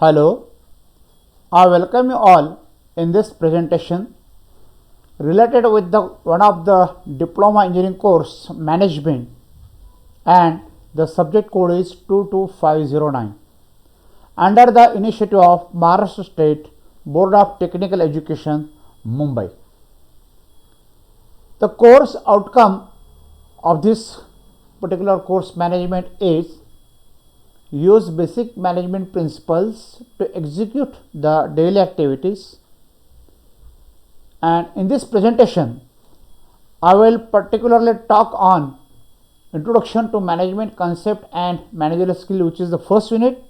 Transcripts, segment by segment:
Hello, I welcome you all in this presentation related with the one of the diploma engineering course management, and the subject code is 22509 under the initiative of Maharashtra State Board of Technical Education, Mumbai. The course outcome of this particular course management is use basic management principles to execute the daily activities, and in this presentation I will particularly talk on introduction to management concept and managerial skill, which is the first unit,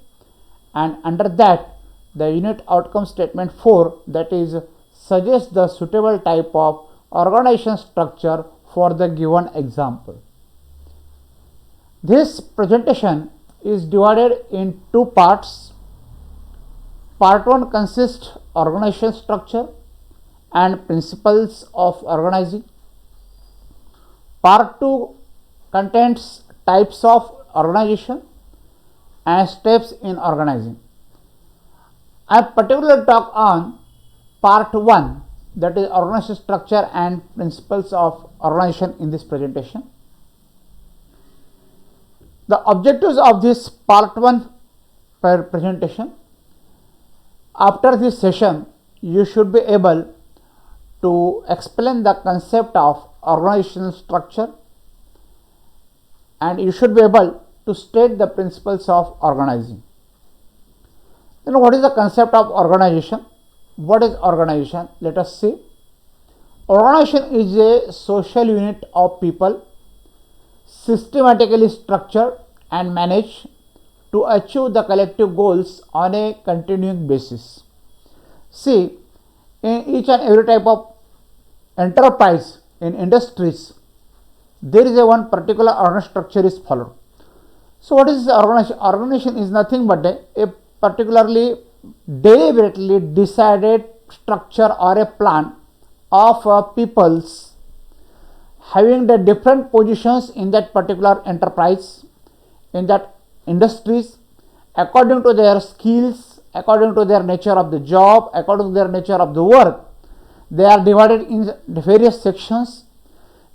and under that the unit outcome statement 4, that is suggest the suitable type of organization structure for the given example. This presentation is divided in two parts. Part 1 consists organization structure and principles of organizing. Part 2 contains types of organization and steps in organizing. I particularly talk on part 1, that is organization structure and principles of organization in this presentation. The objectives of this part 1 presentation: after this session you should be able to explain the concept of organizational structure, and you should be able to state the principles of organizing. Then what is the concept of organization? What is organization? Let us see. Organization is a social unit of people systematically structured and managed to achieve the collective goals on a continuing basis. See, in each and every type of enterprise, in industries, there is a one particular organization structure is followed. So what is organization? Organization is nothing but a particularly deliberately decided structure or a plan of peoples having the different positions in that particular enterprise, in that industries, according to their skills, according to their nature of the job, according to their nature of the work. They are divided in various sections.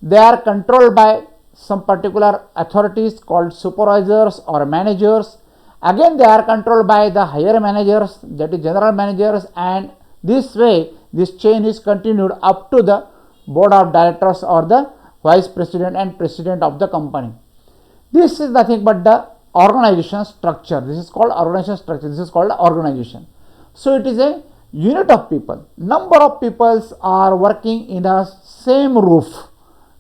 They are controlled by some particular authorities called supervisors or managers. Again, they are controlled by the higher managers, that is general managers, and this way this chain is continued up to the board of directors or the vice president and president of the company. This is nothing but the organization structure. This is called organization structure. This is called organization. So it is a unit of people. Number of peoples are working in a same roof,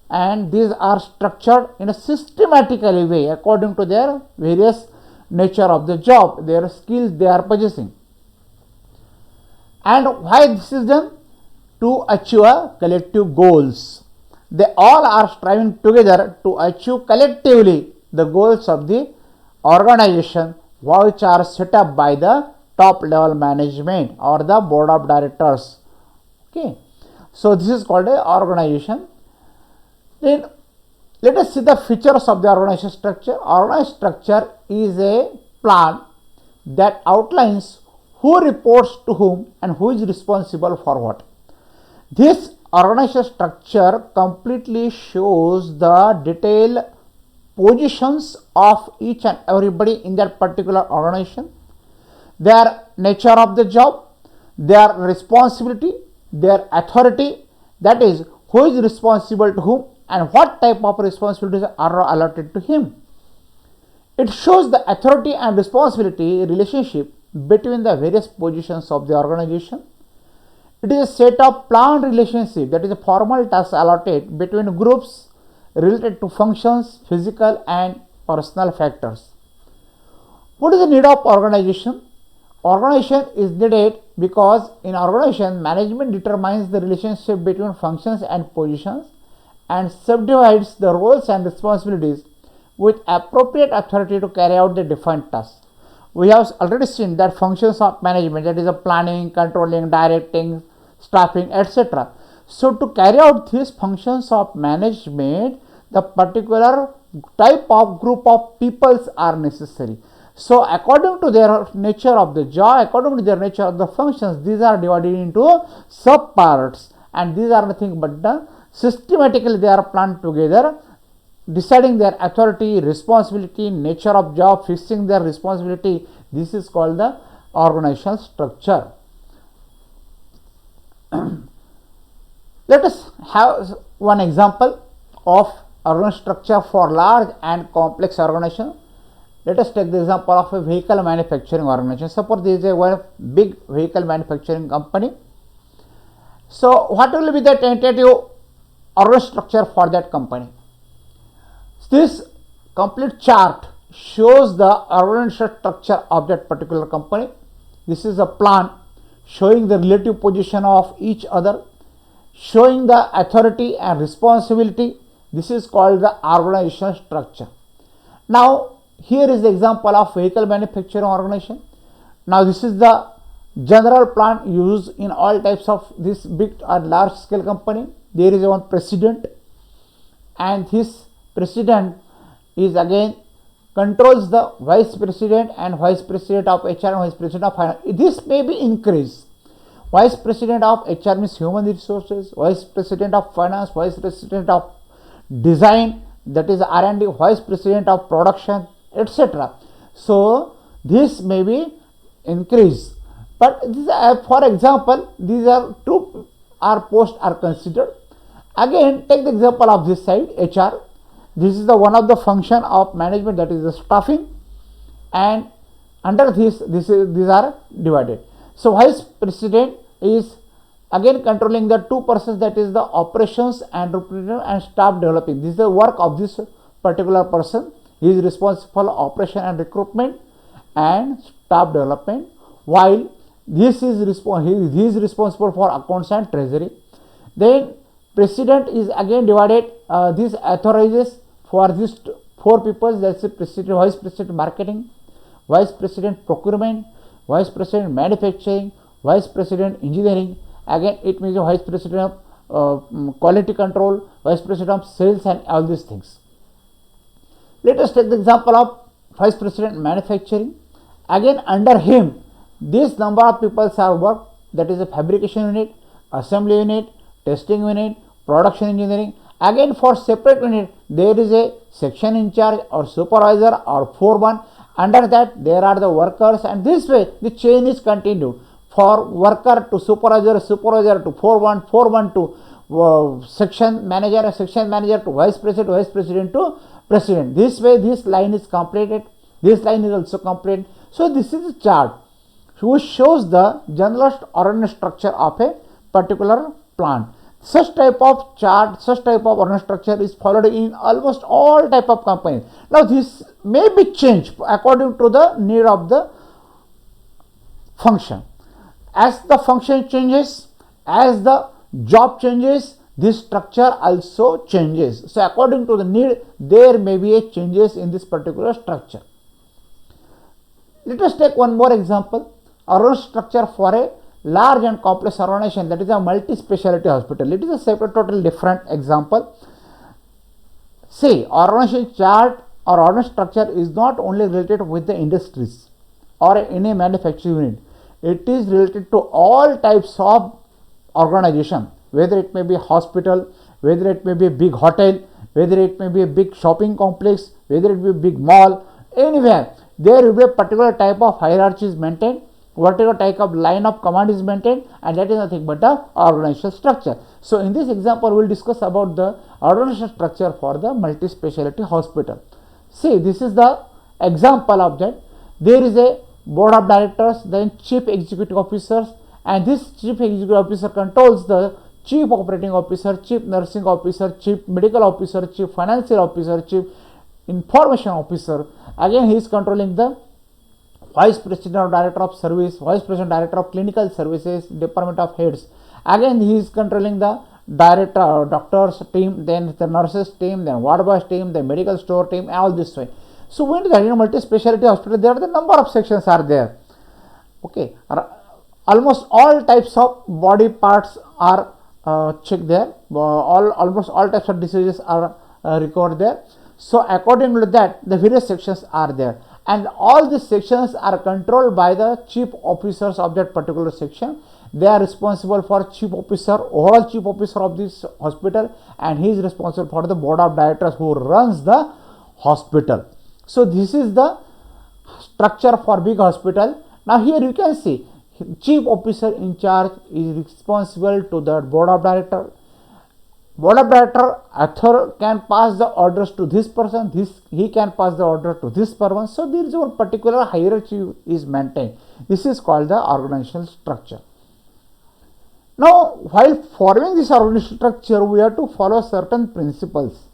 and these are structured in a systematically way according to their various nature of the job, their skills they are possessing. And why this is done? To achieve collective goals. They all are striving together to achieve collectively the goals of the organization, which are set up by the top level management or the board of directors. Okay, so this is called a organization. Then let us see the features of the organization structure. Organization structure is a plan that outlines who reports to whom and who is responsible for what. This organization structure completely shows the detailed positions of each and everybody in that particular organization, their nature of the job, their responsibility, their authority, that is who is responsible to whom and what type of responsibilities are allotted to him. It shows the authority and responsibility relationship between the various positions of the organization. It is a set of planned relationship, that is a formal task allotted between groups related to functions, physical and personal factors. What is the need of organization? Organization is needed because in organization management determines the relationship between functions and positions and subdivides the roles and responsibilities with appropriate authority to carry out the defined tasks. We have already seen that functions of management, that is a planning, controlling, directing, staffing, etc. So to carry out these functions of management, the particular type of group of peoples are necessary. So according to their nature of the job, according to their nature of the functions, these are divided into sub parts, and these are nothing but the systematically they are planned together, deciding their authority, responsibility, nature of job, fixing their responsibility. This is called the organizational structure. Let us have one example of organizational structure for large and complex organization. Let us take the example of a vehicle manufacturing organization. Suppose there is a one big vehicle manufacturing company. So what will be the tentative organizational structure for that company? This complete chart shows the organizational structure of that particular company. This is a plan showing the relative position of each other, showing the authority and responsibility. This is called the organizational structure. Now here is the example of vehicle manufacturing organization. Now this is the general plan used in all types of this big or large scale company. There is one president, and this president is again controls the vice president and vice president of HR and vice president of finance. This may be increased. Vice president of HR means human resources, vice president of finance, vice president of design, that is R&D, vice president of production, etc. So this may be increased, but this, for example, these are two posts are considered. Again, take the example of this side, HR. This is the one of the function of management, that is the staffing, and under this these are divided. So vice president is again controlling the two persons, that is the operations and recruitment and staff developing. This is the work of this particular person. He is responsible for operation and recruitment and staff development, while this is he is responsible for accounts and treasury. Then president is again divided. This authorizes for these four people, that's the president, vice president marketing, vice president procurement, vice president manufacturing, vice president engineering. Again it means vice president of quality control, vice president of sales, and all these things. Let us take the example of vice president manufacturing. Again under him this number of people are work, that is a fabrication unit, assembly unit, testing unit, production engineering. Again for separate unit there is a section in charge or supervisor or foreman. Under that there are the workers, and this way the chain is continued. For worker to supervisor, supervisor to foreman, foreman to section manager, section manager to vice president, vice president to president. This way this line is completed. This line is also complete. So this is a chart which shows the general organizational structure of a particular plant. Such type of chart, such type of organizational structure is followed in almost all type of companies. Now this may be changed according to the need of the function. As the function changes, as the job changes, this structure also changes. So according to the need, there may be a changes in this particular structure. Let us take one more example. Organizational structure for a large and complex organization, that is a multi-specialty hospital. It is a separate, totally different example. See, organization chart or organizational structure is not only related with the industries or any manufacturing unit. It is related to all types of organization, whether it may be a hospital, whether it may be a big hotel, whether it may be a big shopping complex, whether it be a big mall, anywhere there will be a particular type of hierarchy is maintained, whatever type of line of command is maintained, and that is nothing but the organizational structure. So in this example we will discuss about the organizational structure for the multi-specialty hospital. See, this is the example of that. There is a board of directors, then chief executive officers, and this chief executive officer controls the chief operating officer, chief nursing officer, chief medical officer, chief financial officer, chief information officer. Again he is controlling the vice president or director of service, vice president director of clinical services, department of heads. Again he is controlling the director or doctors team, then the nurses team, then ward boys team, the medical store team, all this way. So when you are multi-specialty hospital, there are the number of sections are there. Okay, almost all types of body parts are checked there. Almost all types of diseases are recorded there. So according to that, the various sections are there. and all these sections are controlled by the chief officers of that particular section. They are responsible for chief officer, overall chief officer of this hospital, and he is responsible for the board of directors who runs the hospital. So this is the structure for big hospital. Now here you can see chief officer in charge is responsible to the board of director. Board of director can pass the orders to this person, he can pass the order to this person. So there is one particular hierarchy is maintained. This is called the organizational structure. Now while forming this organizational structure, we have to follow certain principles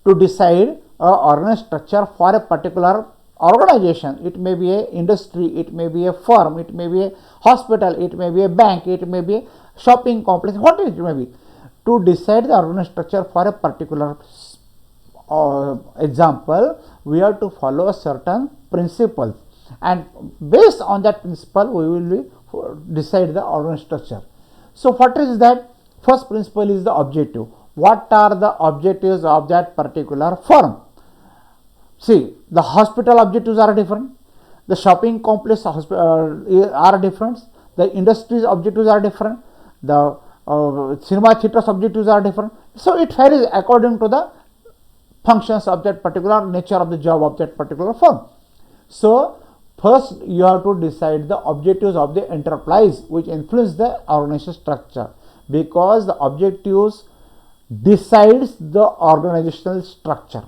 to decide a organizational structure for a particular organization. It may be a industry, it may be a firm, it may be a hospital, it may be a bank, it may be a shopping complex, what it may be. To decide the organizational structure for a particular example, we have to follow certain principles, and based on that principle we will decide the organizational structure. So what is that? First principle is the objective. What are the objectives of that particular firm? See, the hospital objectives are different, the shopping complex are different, the industry's objectives are different, the cinema theatre's objectives are different. So it varies according to the functions of that particular nature of the job of that particular firm. So first you have to decide the objectives of the enterprise which influence the organizational structure, because the objectives decides the organizational structure.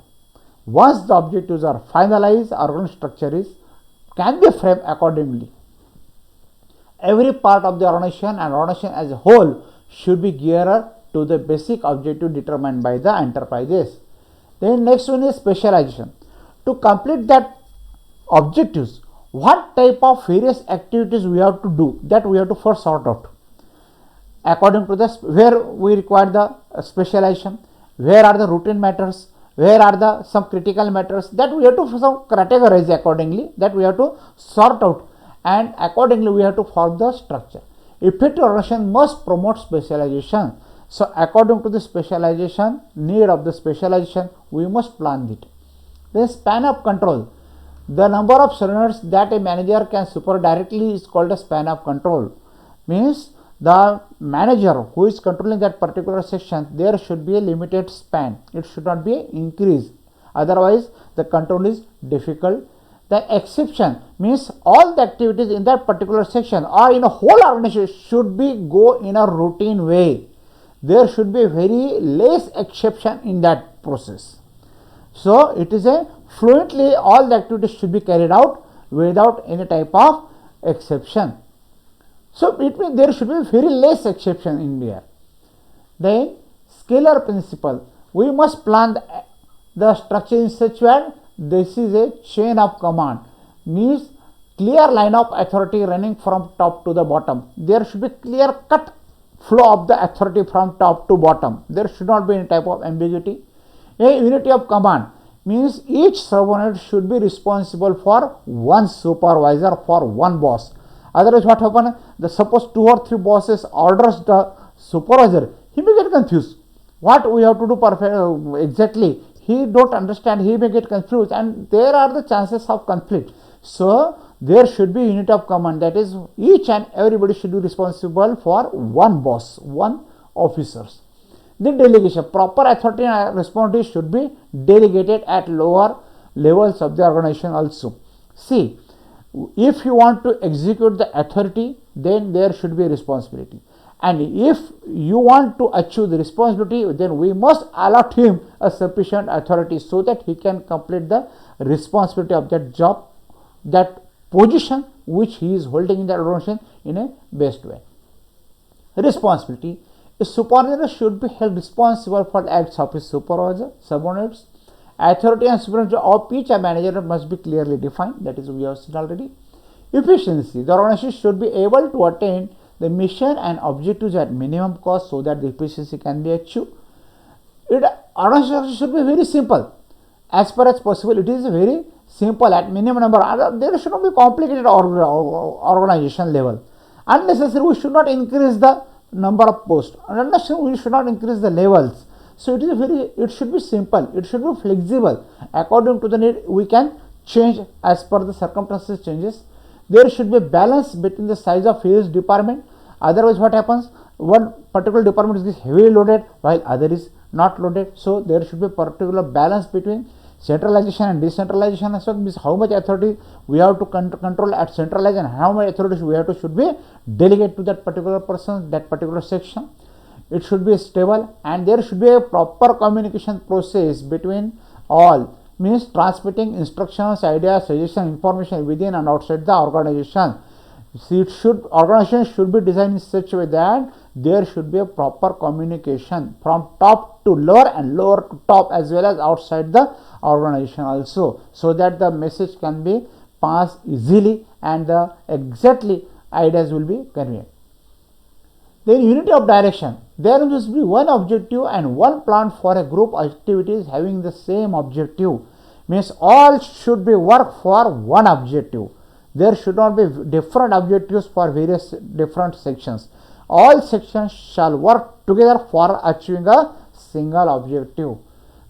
Once the objectives are finalized, organizational structure can be framed accordingly. Every part of the organization and organization as a whole should be geared to the basic objective determined by the enterprises. Then next one is specialization. To complete that objectives, what type of various activities we have to do, that we have to first sort out. According to this, where we require the specialization, where are the routine matters, where are the some critical matters, that we have to categorize accordingly, that we have to sort out, and accordingly we have to form the structure. Effective organization must promote specialization. So according to the specialization, need of the specialization, we must plan it. Then span of control. The number of surrenders that a manager can supervise directly is called a span of control. Means the manager who is controlling that particular section, there should be a limited span. It should not be increased. Otherwise, the control is difficult. The exception means all the activities in that particular section or in a whole organization should be go in a routine way. There should be very less exception in that process. So it is a fluently all the activities should be carried out without any type of exception. So it means there should be very less exception in there. Then scalar principle. We must plan the structure in such way. This is a chain of command, means clear line of authority running from top to the bottom. There should be clear cut flow of the authority from top to bottom. There should not be any type of ambiguity. A unity of command means each subordinate should be responsible for one supervisor, for one boss. Otherwise what happens? The suppose 2 or 3 bosses orders the supervisor, he may get confused. What we have to do exactly? He don't understand, he may get confused, and there are the chances of conflict. So there should be unit of command, that is each and everybody should be responsible for one boss, one officers. Then delegation, proper authority and responsibility should be delegated at lower levels of the organization also. See, if you want to execute the authority, then there should be responsibility. And if you want to achieve the responsibility, then we must allot him a sufficient authority so that he can complete the responsibility of that job, that position which he is holding in that organization in a best way. Responsibility. A supervisor should be held responsible for the acts of his supervisor, subordinates. Authority and supervision of each manager must be clearly defined, that is we have seen already. Efficiency. The organization should be able to attain the mission and objectives at minimum cost so that the efficiency can be achieved. Organization should be very simple. As far as possible, it is very simple at minimum number. There should not be complicated organization level. Unnecessary, we should not increase the number of posts. Unnecessary, we should not increase the levels. So it should be simple, it should be flexible. According to the need, we can change as per the circumstances changes. There should be balance between the size of each department. Otherwise, what happens? One particular department is heavily loaded while other is not loaded. So there should be particular balance between centralization and decentralization as well. Means how much authority we have to control at centralization and how much authority we have to should be delegate to that particular person, that particular section. It should be stable, and there should be a proper communication process between all, means transmitting instructions, ideas, suggestions, information within and outside the organization. See, organization should be designed in such a way that there should be a proper communication from top to lower and lower to top, as well as outside the organization also, so that the message can be passed easily and the exactly ideas will be conveyed. Then unity of direction. There must be one objective and one plan for a group activities having the same objective. Means all should be work for one objective. There should not be different objectives for various different sections. All sections shall work together for achieving a single objective.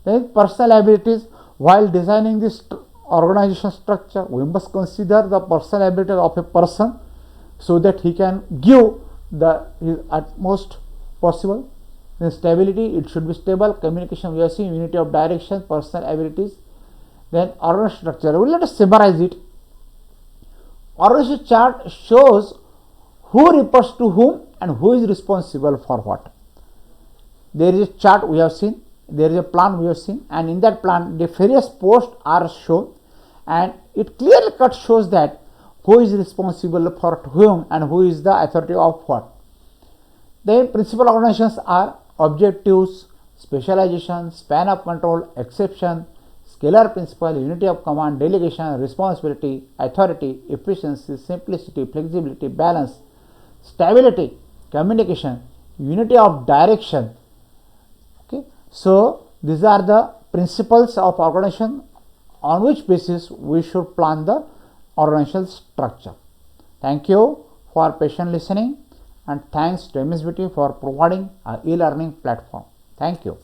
Then personal abilities. While designing this organization structure, we must consider the personal abilities of a person so that he can give his utmost possible. Then stability, it should be stable. Communication, we have seen. Unity of direction, personal abilities. Then organization structure, let us summarize it. Organization chart shows who reports to whom and who is responsible for what. There is a chart we have seen, there is a plan we have seen, and in that plan the various posts are shown, and it clearly cut shows that who is responsible for whom and who is the authority of what. Then principal organizations are objectives, specialization, span of control, exception, scalar principle, unity of command, delegation, responsibility, authority, efficiency, simplicity, flexibility, balance, stability, communication, unity of direction. Okay, so these are the principles of organization on which basis we should plan the organizational structure. Thank you for patient listening, and thanks to MSBT for providing a e-learning platform. Thank you.